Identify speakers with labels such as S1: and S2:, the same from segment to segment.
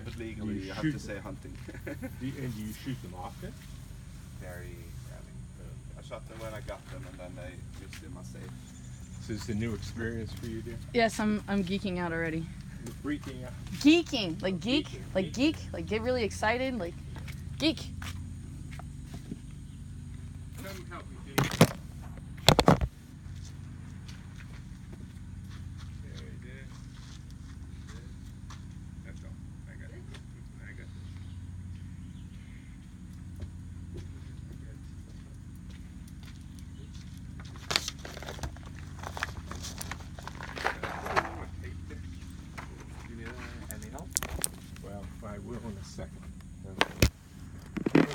S1: But legally, you have to say hunting.
S2: And do you shoot them often?
S1: Very rarely. I shot them when I got them, and then I used them as safe.
S2: So it's a new experience for you, dear?
S3: Yes, I'm geeking out already.
S2: You're freaking out.
S3: Geeking, like geek,
S2: Geeking.
S3: like geek, like get really excited, like geek.
S2: Come help me, Dave. There it is. That's all. I got it. I got this.
S1: You need any help?
S2: Well, I will in a second. Nice.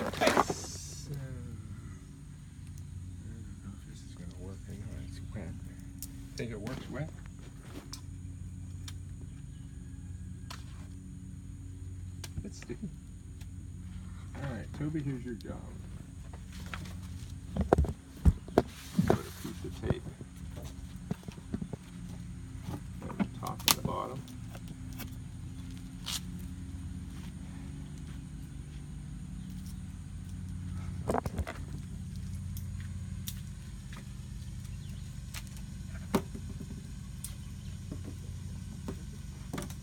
S2: I don't know if this is going to work. I know it's wet. Think it works wet? It's sticky. All right, Toby, here's your job. Put a piece of tape at the top and the bottom.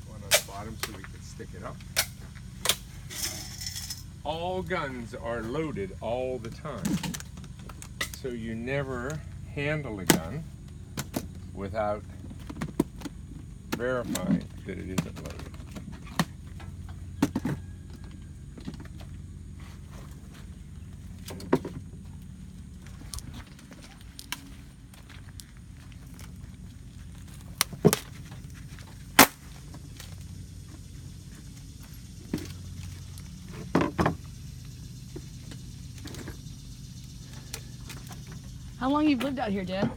S2: One on the bottom so we can stick it up. All guns are loaded all the time. So you never handle a gun without verifying that it isn't loaded.
S3: How long you've lived out here, Dad?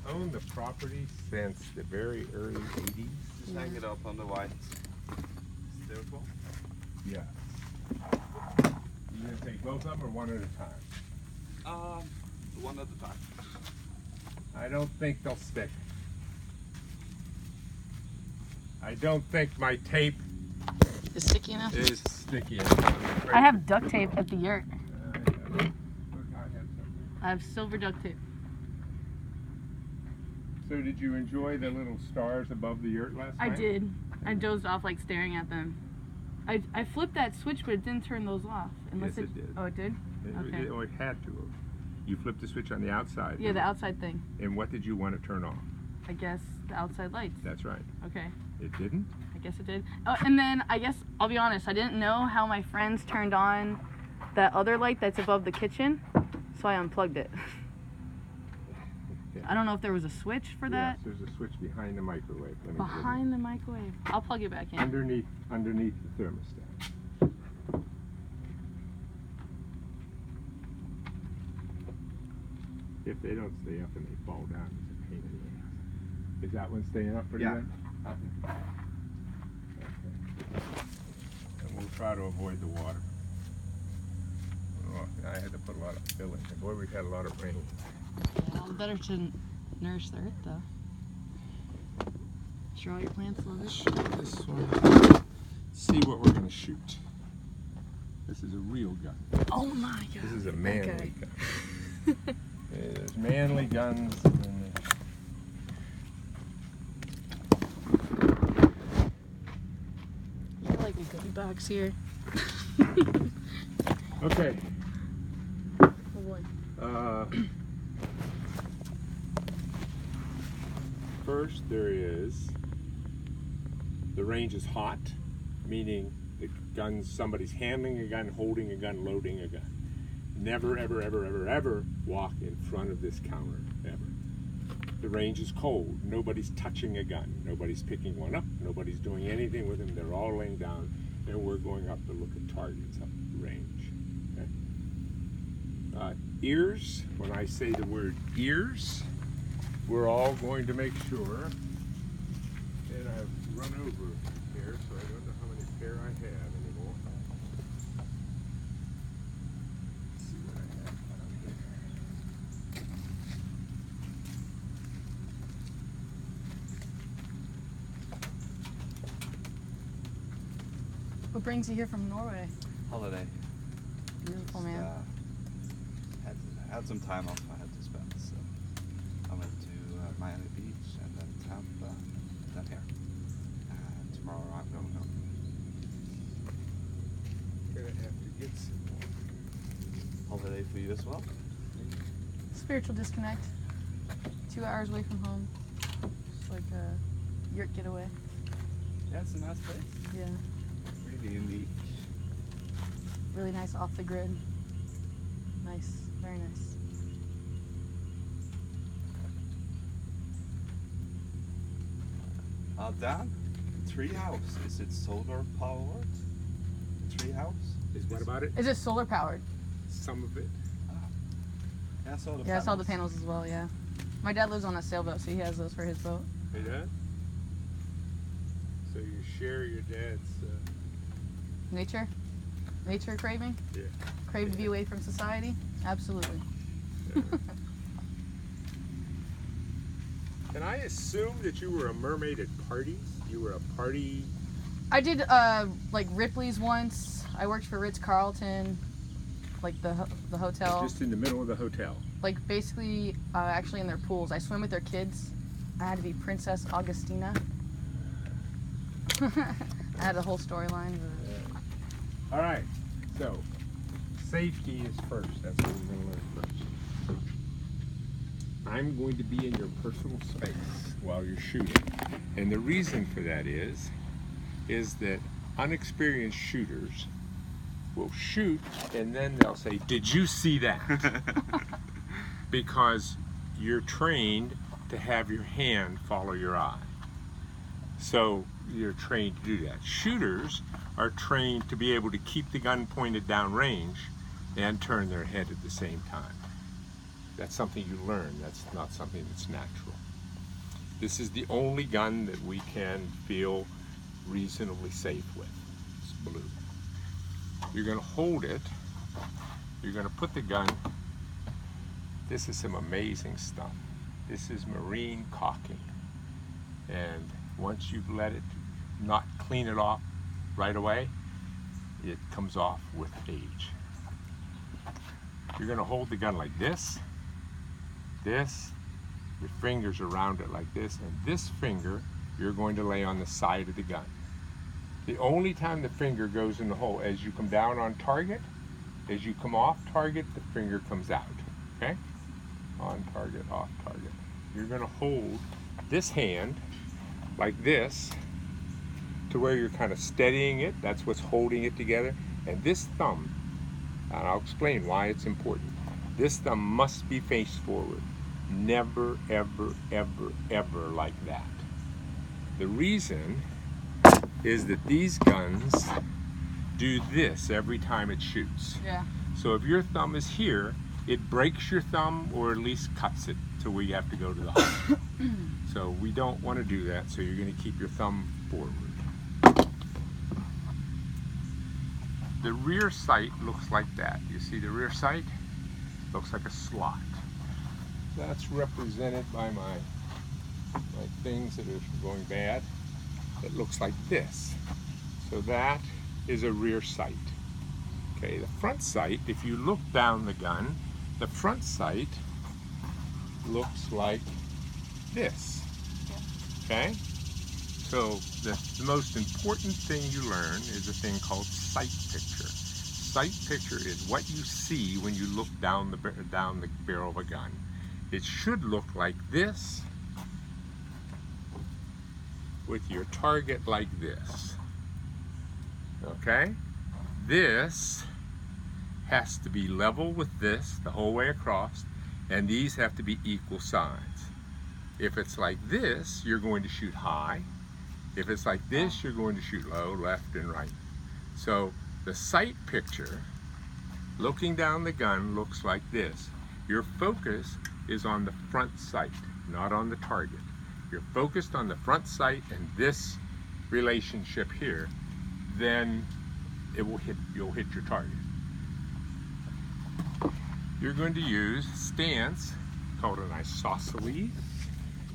S2: Owned the property since the very early 80s.
S1: Just hang it up on the white styrofoam.
S2: Yeah. You gonna take both of them or one at a time?
S1: One at a time.
S2: I don't think they'll stick. I don't think my tape
S3: Is sticky enough?
S2: is sticky enough.
S3: I have duct tape at the yurt.
S2: Look, I have something.
S3: I have silver duct tape.
S2: So did you enjoy the little stars above the yurt last
S3: I
S2: night?
S3: did. I dozed off like staring at them. I flipped that switch, but it didn't turn those off.
S2: Yes, it did.
S3: Oh, it did? Okay.
S2: It had to have. You flipped the switch on the outside.
S3: Yeah, the outside thing.
S2: And what did you want to turn off?
S3: I guess the outside lights.
S2: That's right.
S3: Okay.
S2: It didn't?
S3: I guess it did. Oh, and then I guess I'll be honest. I didn't know how my friends turned on that other light that's above the kitchen, so I unplugged it.
S2: Yeah.
S3: I don't know if there was a switch for that.
S2: Yes, there's a switch behind the microwave. Let me
S3: Behind the microwave. I'll plug it back in.
S2: underneath the thermostat. If they don't stay up and they fall down, it's a pain in the ass. Is that one staying up pretty
S1: Yeah.
S2: good? Okay. And we'll try to avoid the water. Oh, I had to put a lot of fill in. Boy, we've had a lot of rain.
S3: Well, better to nourish the earth, though. Sure all your plants love it.
S2: Shoot this one. See what we're going to shoot. This is a real gun.
S3: Oh my god.
S2: This is a manly
S3: Okay.
S2: gun. There's manly guns. And then
S3: I like a goodie box here.
S2: okay.
S3: Oh boy.
S2: First, there is the range is hot, meaning the guns, somebody's handling a gun, holding a gun, loading a gun. Never, ever, ever, ever, ever walk in front of this counter, ever. The range is cold. Nobody's touching a gun. Nobody's picking one up. Nobody's doing anything with them. They're all laying down, and we're going up to look at targets up the range. Okay? Ears, when I say the word ears, we're all going to make sure, and I've run over here, so I don't know how many pair I have anymore. Let's see what I have down here.
S3: What brings you here from Norway?
S1: Holiday.
S3: Beautiful, man.
S1: Had some time off I had to spend, so I went to Miami Beach and then Tampa, and then here. And tomorrow I'm going home.
S2: Gonna have to get some more.
S1: Holiday for you as well?
S3: Spiritual disconnect. 2 hours away from home. It's like a yurt getaway.
S1: Yeah, it's a nice place.
S3: Yeah.
S1: Really unique.
S3: Really nice off the grid. Nice. Very nice.
S1: Dan, treehouse. Is it solar powered? Treehouse?
S2: Is what about it?
S3: Is it solar powered?
S2: Some of it.
S1: Yeah, I saw the
S3: Yeah, I saw the panels as well, yeah. My dad lives on a sailboat, so he has those for his boat.
S2: Hey, Dad? So you share your dad's.
S3: Nature? Nature craving?
S2: Yeah.
S3: Crave to be away from society? Absolutely.
S2: Can I assume that you were a mermaid at parties? You were a party.
S3: I did like Ripley's once. I worked for Ritz-Carlton, like the hotel.
S2: Just in the middle of the hotel.
S3: Like basically, actually in their pools. I swim with their kids. I had to be Princess Augustina. I had a whole storyline.
S2: All right. So, safety is first. That's what we're going to learn first. I'm going to be in your personal space while you're shooting. And the reason for that is that unexperienced shooters will shoot and then they'll say, "Did you see that?" Because you're trained to have your hand follow your eye. So you're trained to do that. Shooters are trained to be able to keep the gun pointed down range and turn their head at the same time. That's something you learn. That's not something that's natural. This is the only gun that we can feel reasonably safe with. It's blue. You're going to hold it. You're going to put the gun. This is some amazing stuff. This is marine caulking. And once you've let it not clean it off right away, it comes off with age. You're going to hold the gun like this, your fingers around it like this, and this finger you're going to lay on the side of the gun. The only time the finger goes in the hole, as you come down on target, as you come off target, the finger comes out, okay? On target, off target. You're going to hold this hand like this to where you're kind of steadying it. That's what's holding it together. And this thumb, and I'll explain why it's important. This thumb must be face forward. Never, ever, ever, ever like that. The reason is that these guns do this every time it shoots.
S3: Yeah.
S2: So if your thumb is here, it breaks your thumb or at least cuts it till we have to go to the hospital. So we don't want to do that, so you're going to keep your thumb forward. The rear sight looks like that. You see the rear sight? Looks like a slot. That's represented by my things that are going bad. It looks like this. So that is a rear sight. Okay, the front sight, if you look down the gun, the front sight looks like this. Okay? So the most important thing you learn is a thing called sight picture. Sight picture is what you see when you look down the barrel of a gun. It should look like this, with your target like this. Okay? This has to be level with this the whole way across, and these have to be equal sides. If it's like this, you're going to shoot high. If it's like this, you're going to shoot low, left, and right. So the sight picture, looking down the gun, looks like this. Your focus is on the front sight, not on the target. You're focused on the front sight and this relationship here, then you'll hit your target. You're going to use stance called an isosceles,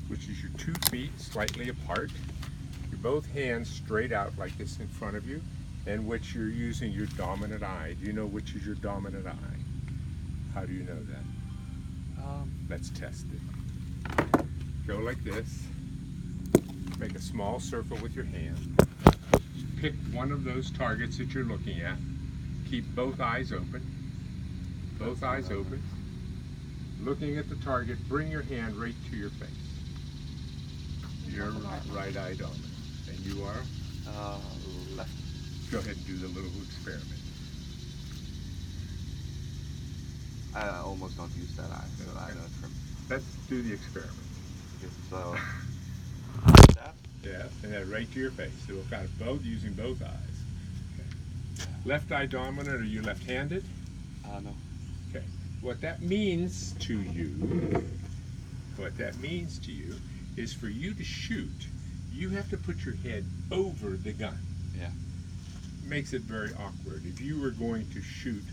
S2: which is your 2 feet slightly apart. Your both hands straight out like this in front of you, and which you're using your dominant eye. Do you know which is your dominant eye? How do you know that? Let's test it. Go like this. Make a small circle with your hand. Pick one of those targets that you're looking at. Keep both eyes open. Both eyes open. Looking at the target, bring your hand right to your face. Your right eye dominant. And you are?
S1: Left.
S2: Go ahead and do the little experiment.
S1: I almost don't use that eye, so I know from.
S2: Let's do the experiment.
S1: So. That?
S2: Yeah, and then right to your face. So we've got it both using both eyes. Okay. Left eye dominant, are you left-handed?
S1: No.
S2: Okay. What that means to you, is for you to shoot, you have to put your head over the gun.
S1: Yeah.
S2: Makes it very awkward. If you were going to shoot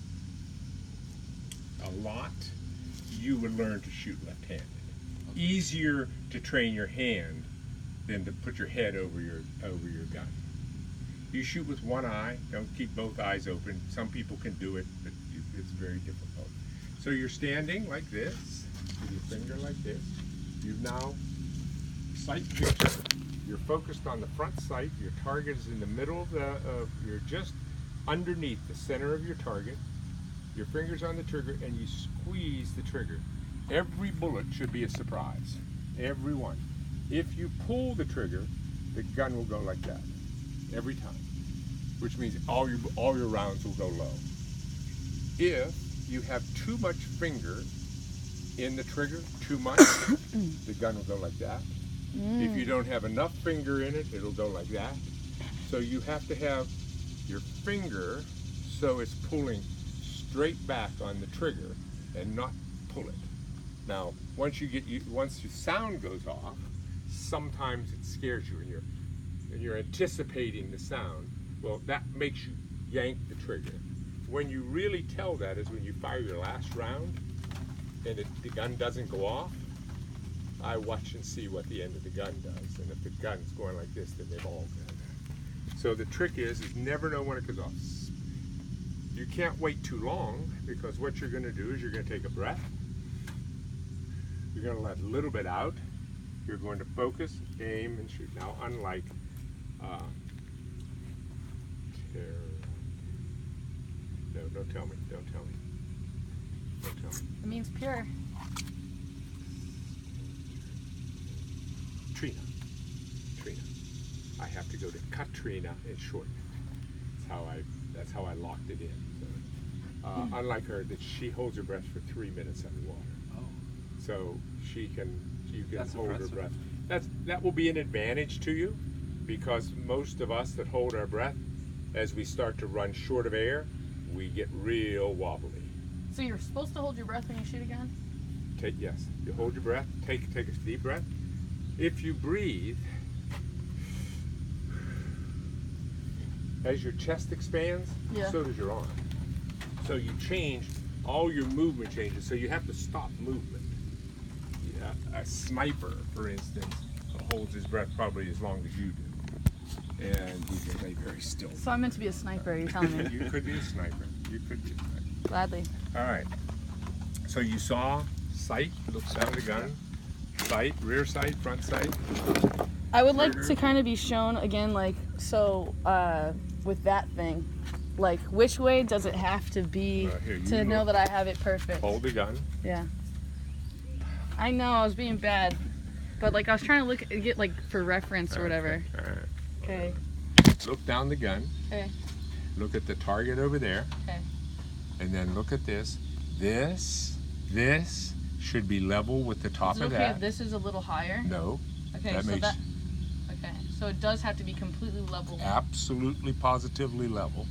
S2: a lot, you would learn to shoot left-handed.
S1: Okay.
S2: Easier to train your hand than to put your head over your gun. You shoot with one eye, don't keep both eyes open. Some people can do it, but it's very difficult. So you're standing like this, with your finger like this. You've now sight picture. You're focused on the front sight. Your target is in the middle of you're just underneath the center of your target. Your finger's on the trigger and you squeeze the trigger. Every bullet should be a surprise. Every one. If you pull the trigger, the gun will go like that every time, which means all your rounds will go low. If you have too much finger in the trigger, too much, the gun will go like that. If you don't have enough finger in it, it'll go like that. So you have to have your finger so it's pulling straight back on the trigger and not pull it. Now, once the sound goes off, sometimes it scares you and you're anticipating the sound. Well, that makes you yank the trigger. When you really tell that is when you fire your last round and the gun doesn't go off. I watch and see what the end of the gun does, and if the gun's going like this, then they've all gone. So the trick is never know when it goes off. You can't wait too long, because what you're going to do is you're going to take a breath. You're going to let a little bit out. You're going to focus, aim, and shoot. Now, unlike no, don't tell me.
S3: It means pure.
S2: Trina. I have to go to Katrina and shorten it. That's how I locked it in. So, unlike her, that she holds her breath for 3 minutes underwater.
S1: Oh.
S2: So you can
S1: That's
S2: hold
S1: impressive.
S2: her breath. That will be an advantage to you, because most of us that hold our breath, as we start to run short of air, we get real wobbly.
S3: So you're supposed to hold your breath when you shoot a gun?
S2: Yes, you hold your breath, take a deep breath. If you breathe, as your chest expands,
S3: Yeah.
S2: so does your arm. So you change, all your movement changes, so you have to stop movement. Yeah, a sniper, for instance, holds his breath probably as long as you do. And he can lay very still.
S3: So I'm meant to be a sniper, you're telling me?
S2: You could be a sniper.
S3: Gladly.
S2: All right. So you saw sight, looks down the gun, sight, rear sight, front sight.
S3: I would like to kind of be shown again, like, so with that thing, like, which way does it have to be
S2: Here, you
S3: to know
S2: look.
S3: that I have it perfect?
S2: Hold the gun.
S3: Yeah. I know, I was being bad, but like I was trying to get like for reference or whatever.
S2: All right.
S3: Okay.
S2: Look down the gun.
S3: Okay.
S2: Look at the target over there.
S3: Okay.
S2: And then look at this. This should be level with the top
S3: Is it
S2: of
S3: okay
S2: that.
S3: if this is a little higher?
S2: No.
S3: Okay,
S2: that
S3: so
S2: makes
S3: okay. So it does have to be completely level.
S2: absolutely positively level,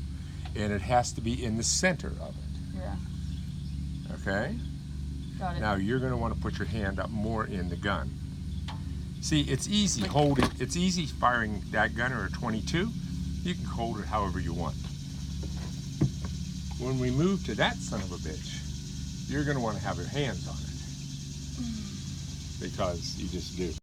S2: and it has to be in the center of it.
S3: Yeah.
S2: Okay?
S3: Got it.
S2: Now you're going to want to put your hand up more in the gun. See, it's easy
S3: Like-
S2: it's easy firing that gun or a 22. You can hold it however you want. When we move to that son of a bitch, you're going to want to have your hands on it, because you just do.